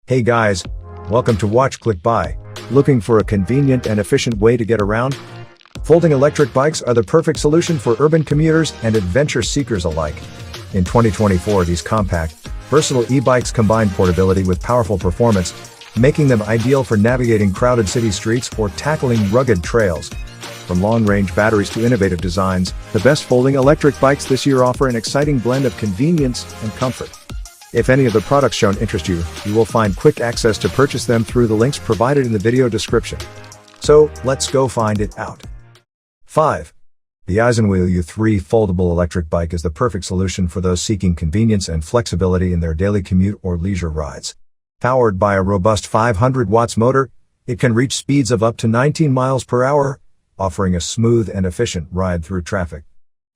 Hey guys, welcome to WatchClickBuy. Looking for a convenient and efficient way to get around? Folding electric bikes are the perfect solution for urban commuters and adventure seekers alike. In 2024, these compact, versatile e-bikes combine portability with powerful performance, making them ideal for navigating crowded city streets or tackling rugged trails. From long-range batteries to innovative designs, the best folding electric bikes this year offer an exciting blend of convenience and comfort. If any of the products shown interest you, you will find quick access to purchase them through the links provided in the video description. So, let's go find it out. 5. The isinwheel U3 Foldable Electric Bike is the perfect solution for those seeking convenience and flexibility in their daily commute or leisure rides. Powered by a robust 500 watts motor, it can reach speeds of up to 19 miles per hour, offering a smooth and efficient ride through traffic.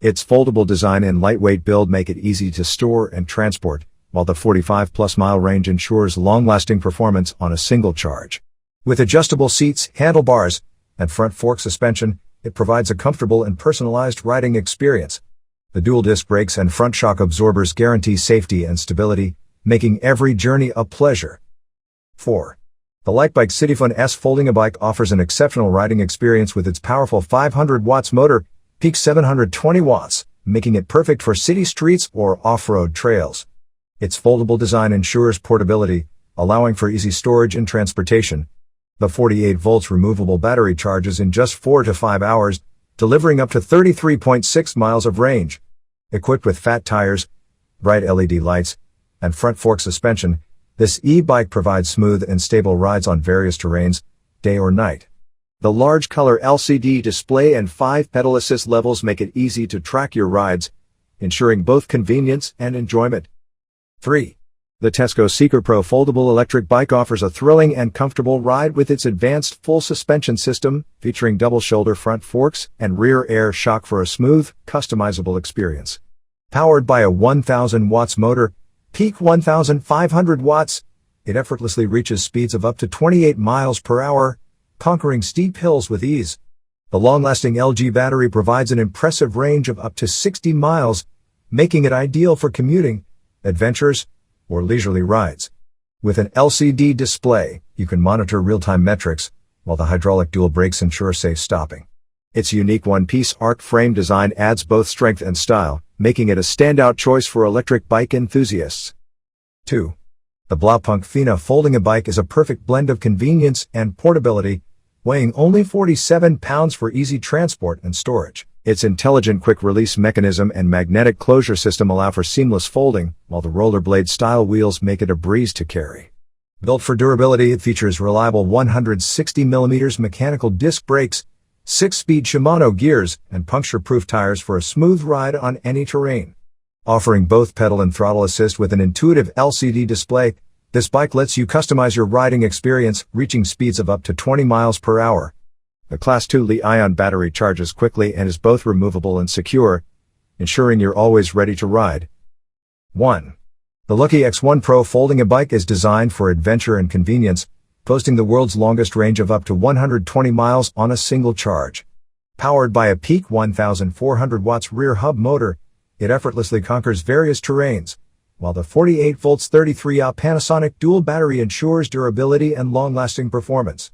Its foldable design and lightweight build make it easy to store and transport, while the 45-plus mile range ensures long-lasting performance on a single charge. With adjustable seats, handlebars, and front fork suspension, it provides a comfortable and personalized riding experience. The dual disc brakes and front shock absorbers guarantee safety and stability, making every journey a pleasure. 4. The Likebike Cityfun Folding Ebike offers an exceptional riding experience with its powerful 500 watts motor, peak 720 watts, making it perfect for city streets or off-road trails. Its foldable design ensures portability, allowing for easy storage and transportation. The 48 volts removable battery charges in just 4 to 5 hours, delivering up to 33.6 miles of range. Equipped with fat tires, bright LED lights, and front fork suspension, this e-bike provides smooth and stable rides on various terrains, day or night. The large color LCD display and 5 pedal assist levels make it easy to track your rides, ensuring both convenience and enjoyment. 3. The TESGO Seeker Pro Foldable Electric Bike offers a thrilling and comfortable ride with its advanced full suspension system, featuring double shoulder front forks and rear air shock for a smooth, customizable experience. Powered by a 1000 watts motor, peak 1500 watts, it effortlessly reaches speeds of up to 28 miles per hour, conquering steep hills with ease. The long-lasting LG battery provides an impressive range of up to 60 miles, making it ideal for commuting, adventures, or leisurely rides. With an LCD display, you can monitor real-time metrics, while the hydraulic dual brakes ensure safe stopping. Its unique one-piece arc frame design adds both strength and style, making it a standout choice for electric bike enthusiasts. 2. The BLAUPUNKT FIENE Folding Ebike is a perfect blend of convenience and portability, weighing only 47 pounds for easy transport and storage. Its intelligent quick-release mechanism and magnetic closure system allow for seamless folding, while the rollerblade-style wheels make it a breeze to carry. Built for durability, it features reliable 160mm mechanical disc brakes, 6-speed Shimano gears, and puncture-proof tires for a smooth ride on any terrain. Offering both pedal and throttle assist with an intuitive LCD display, this bike lets you customize your riding experience, reaching speeds of up to 20 miles per hour. The Class 2 Li-ion battery charges quickly and is both removable and secure, ensuring you're always ready to ride. 1. The Luckee X1 Pro Folding Ebike is designed for adventure and convenience, boasting the world's longest range of up to 120 miles on a single charge. Powered by a peak 1400 watts rear hub motor, it effortlessly conquers various terrains, while the 48 volts 33Ah Panasonic dual battery ensures durability and long-lasting performance.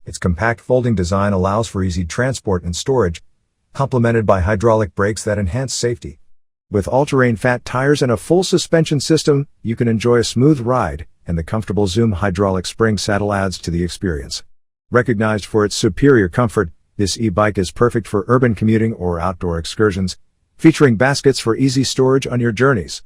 Its compact folding design allows for easy transport and storage, complemented by hydraulic brakes that enhance safety. With all-terrain fat tires and a full suspension system, you can enjoy a smooth ride, and the comfortable Zoom hydraulic spring saddle adds to the experience. Recognized for its superior comfort, this e-bike is perfect for urban commuting or outdoor excursions, featuring baskets for easy storage on your journeys.